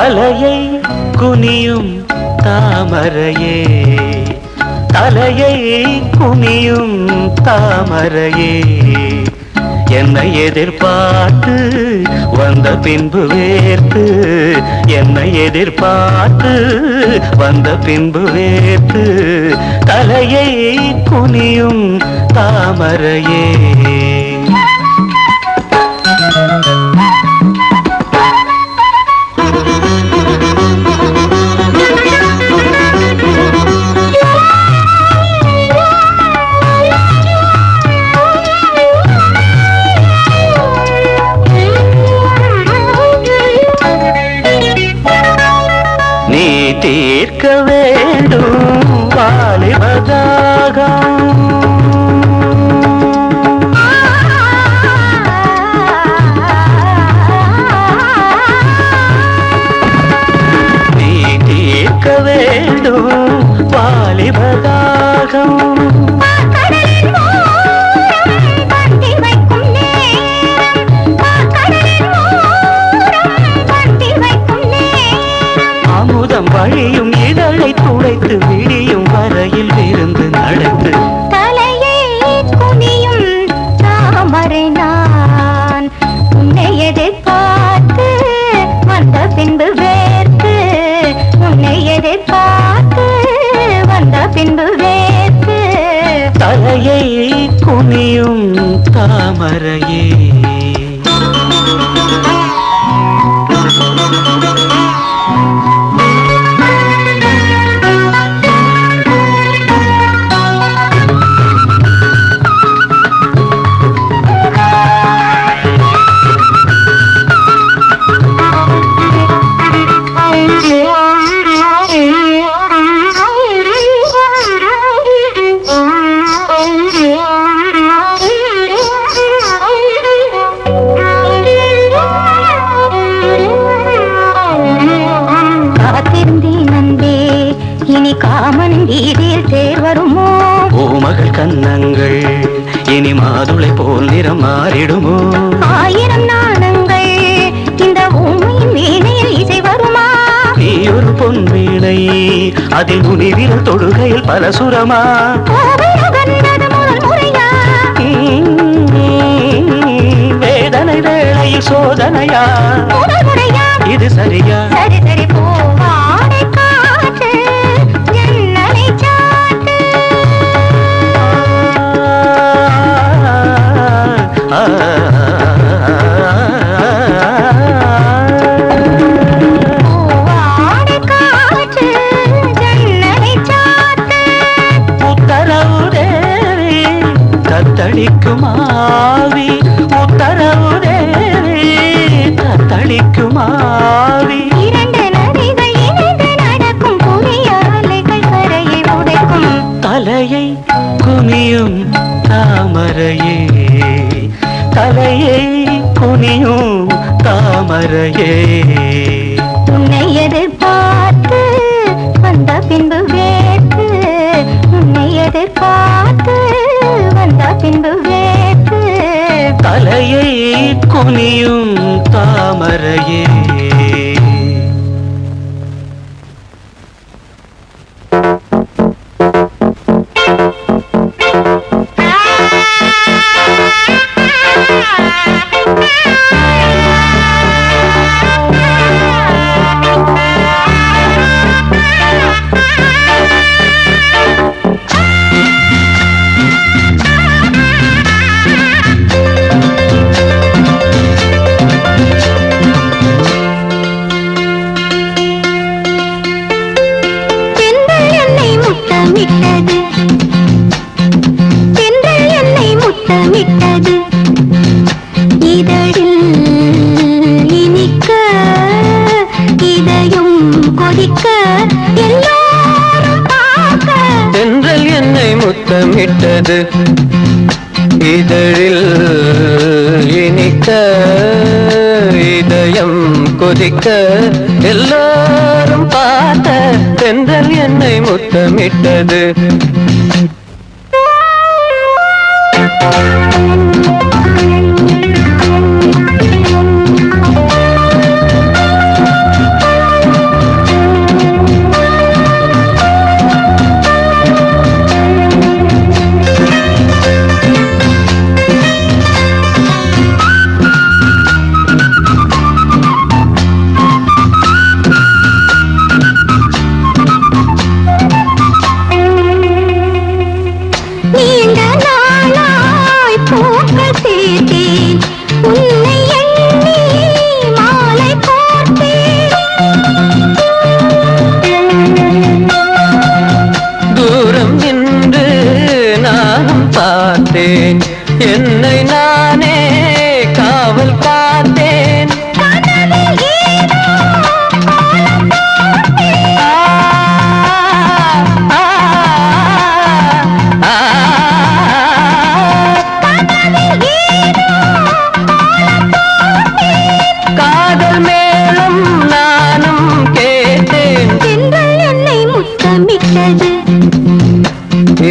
தலையை குனியும் தாமரையே, தலையை குனியும் தாமரையே, என்னை எதிர்பார்த்து வந்த பின்பு வேர்த்து, என்னை எதிர்பார்த்து வந்த பின்பு வேர்த்து, தலையை குனியும் தாமரையே. நீ தீர்க்க வேண்டும் வாலிபதாகம், நீ தீர்க்க வேண்டும் வாலிபதாகம். அமுதம் வழியும் இதழை துடைத்து விடியும் வரையில் விருந்து நடந்து, தலையை குனியும் தாமரை நான் உன்னை எதிர்பார்த்து வந்த பின்பு வேர்த்து, உன்னை எதிர்பார்த்து வந்த பின்பு வேர்த்து, தலையை குனியும் தாமரையே. இனி காமன் வீதியில் தேர் வருமோ? ஓமகள் கன்னங்கள் இனி மாதுளை போல் நிறம் மாறிடுமோ? ஆயிரம் நாணங்கள் இந்த ஊமையின் வீணையில் இசை வருமா? நீ ஒரு பொன் வீணை அதில் நுனி விரல் தொடுகையில் பல சுரமா? வேதனை வேளையில் சோதனையா? இது சரியா? சரி சரி போவாடை காற்று ஜன்னலை சாத்து, போவாடை காற்று ஜன்னலை சாத்து. உத்தரவு தேவி தத்தளிக்கும் ஆவி, உத்தரவு தேவி தத்தளிக்கும் ஆவி. இரண்டு நதிகள் இணைந்து நடக்கும் புதிய அலைகள் கரையை உடைக்கும். தலையை குனியும் தாமரையே, தலையை குனியும் தாமரையே. உன்னை எதிர்பார்த்து வந்த பின்பு வேர்த்து, உன்னை எதிர்பார்த்து வந்த பின்பு வேர்த்து, தலையை குனியும் தாமரையே. தென்றல் என்னை முத்தமிட்டது, இதழில் இனிக்க இதயம் கொதிக்க எல்லாரும் பார்க்க. தென்றல் என்னை முத்தமிட்டது, இதழில் இனிக்க இதயம் கொதிக்க எல்லாரும் பார்த்த. தென்றல் என்னை முத்தமிட்டது.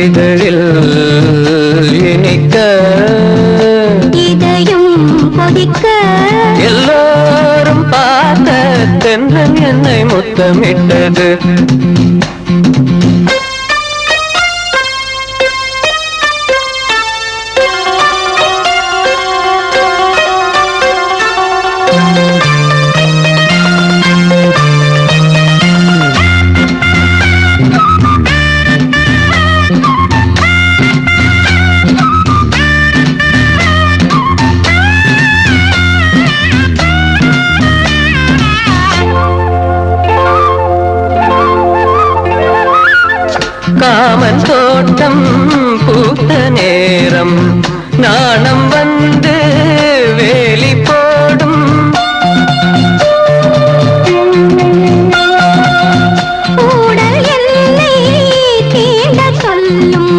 இதழில் இனிக்க இதயம் கொதிக்க எல்லோரும் பார்த்த தென்றல் என்னை முத்தமிட்டது. காமன் தோட்டம் பூத்த நேரம் நாணம் வந்து வேலி போடும். ஊடல் எல்லை தீண்ட சொல்லும்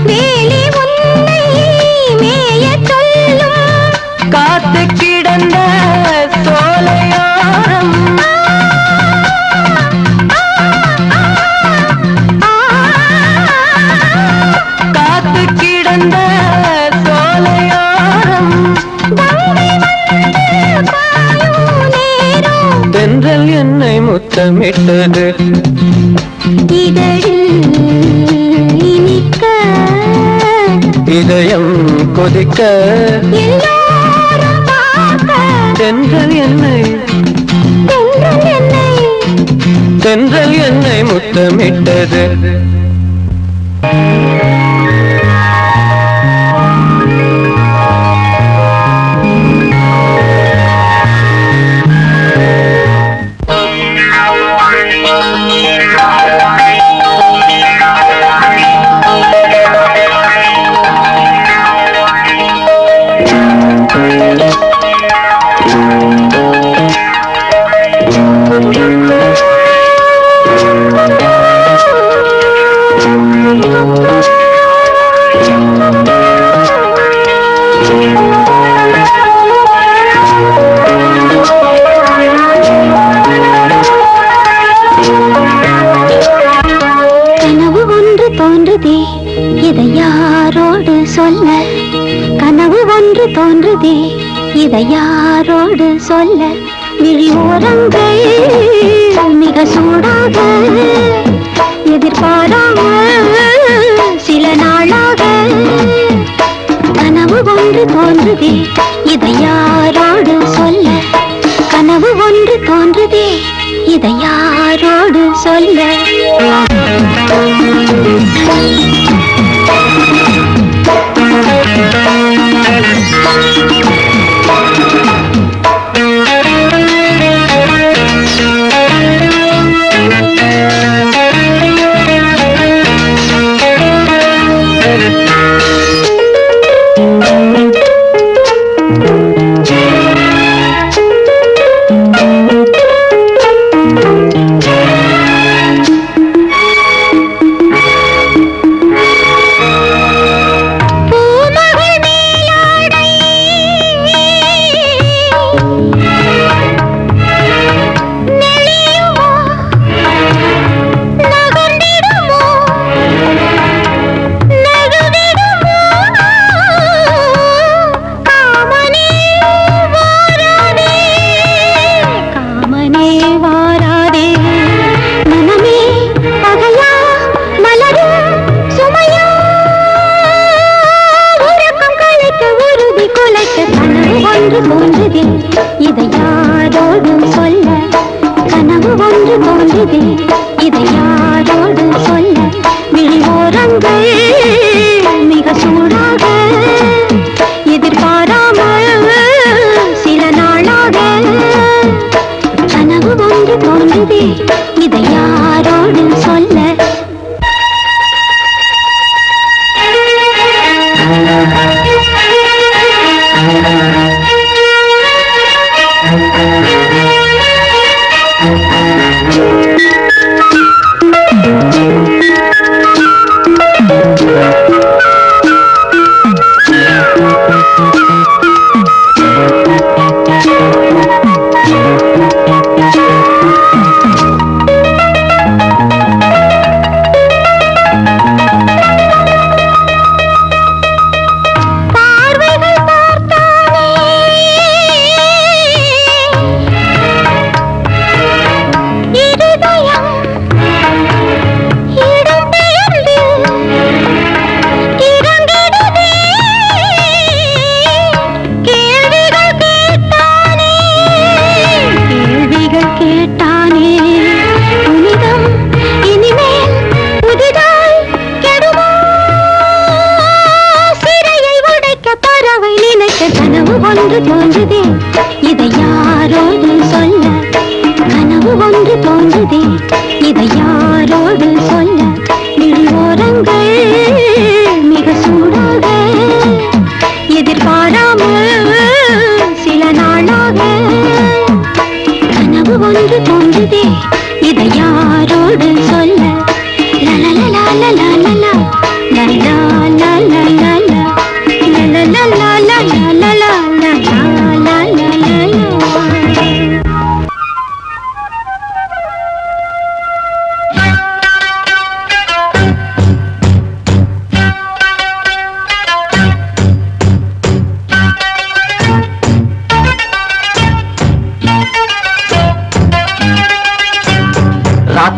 வேலி உன்னை மேய சொல்லும். காத்து கிடந்த சோலையோரம் காத்து கிடந்த சோலையோரம் தென்றல் என்னை முத்தமிட்டது. இதழில் இனிக்க இதயம் கொதிக்க எல்லோரும் பார்க்க தென்றல் என்னை தென்றல் என்னை முத்தமிட்டது. கனவு ஒன்று தோன்றுதே இதை யாரோடு சொல்ல. கனவு ஒன்று தோன்றுதே இதை யாரோடு சொல்ல. விழி ஓரங்கள் மிக சூடாக எதிர்பாராமல் சில நாளாக. கனவு ஒன்று தோன்றுதே இதை யாரோடு சொல்ல. கனவு ஒன்று தோன்றுதே இதை யாரோடு சொல்ல.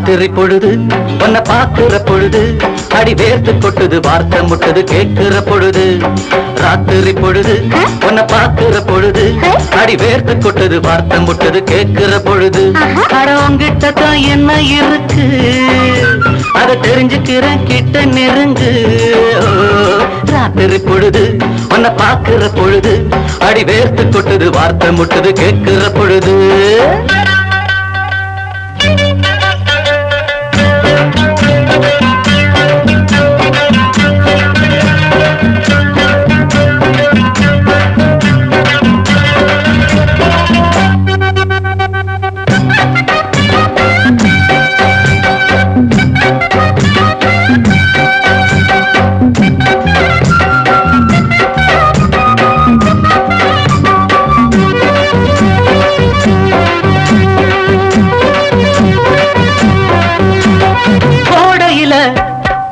ராத்திரி பொழுது உன்னை பாக்குற பொழுது அடி வேர்த்து கொட்டுது வார்த்தை முட்டுது கேட்கிற பொழுது ராத்திரி பொழுது உன்னை பாக்குற பொழுது அடி வேர்த்து கொட்டுது வார்த்தை முட்டுது கேட்கிற பொழுது அட உங்கிட்ட தான் என்ன இருக்கு அதை தெரிஞ்சுக்கிறேன் கிட்ட நெருங்கு ராத்திரி பொழுது உன்னை பாக்குற பொழுது அடி வேர்த்து கொட்டுது வார்த்தை முட்டுது கேட்கிற பொழுது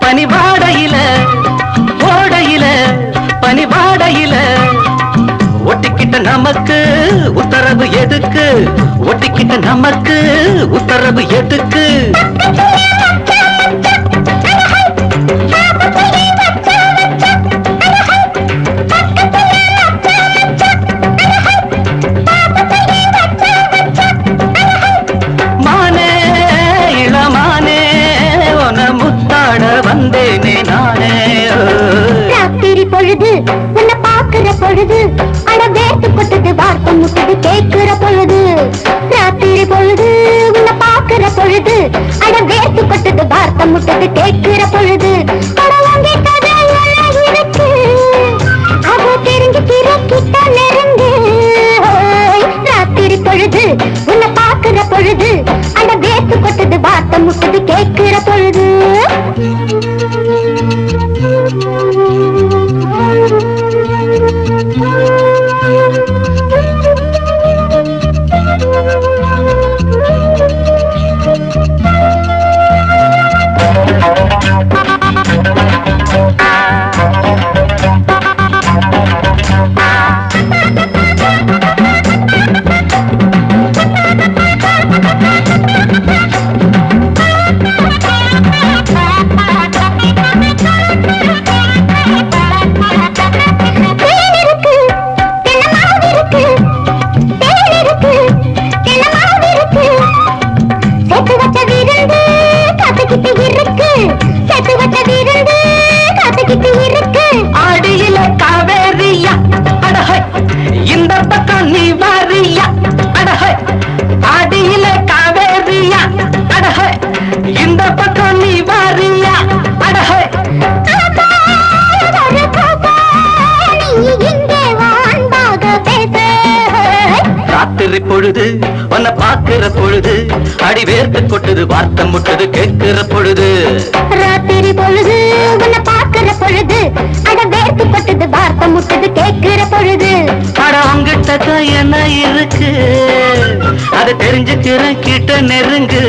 பனிவாடையில ஓடையில பனிவாடையில ஒட்டிக்கிட்ட நமக்கு உத்தரவு எதுக்கு ஒட்டிக்கிட்ட நமக்கு உத்தரவு எதுக்கு மானே இளமானே உன முத்தாட வந்தேனே நானே ராத்திரி பொழுது உன்னை பாக்குற பொழுது அட வேர்த்து கொட்டது வார்த்தை முட்டது கேட்கிற பொழுது ராத்திரி பொழுது உன்னை பாக்குற பொழுது அட வேர்த்து கொட்டது வார்த்தை முட்டது கேட்கிற பொழுது அட உங்கிட்ட இருக்கு அது தெரிஞ்சுக்கிற கிட்ட நெருங்கு ராத்திரி பொழுது உன்னை பாக்குற பொழுது அட வேர்த்து கொட்டது வார்த்தை முட்டது கேட்கிற பொழுது அடியில காவேரியா அடஹை இந்த பக்கம் நீ வாரியா அடஹை அடியில காவேரியா அடஹை இந்த பக்கம் நீ வாரியா அடஹை ராத்திரி பொழுது உன்னை பாக்குற பொழுது அடி வேர்த்து கொட்டுது வார்த்தை முட்டுது கேட்கிற பொழுது ராத்திரி பொழுது உன்னை பாக்குற பொழுது அட வேர்த்து கொட்டுது வார்த்தை முட்டுது கேட்கிற பொழுது அட உங்கிட்ட என்ன இருக்கு அதை தெரிஞ்சுக்கிறேன் கிட்ட நெருங்கு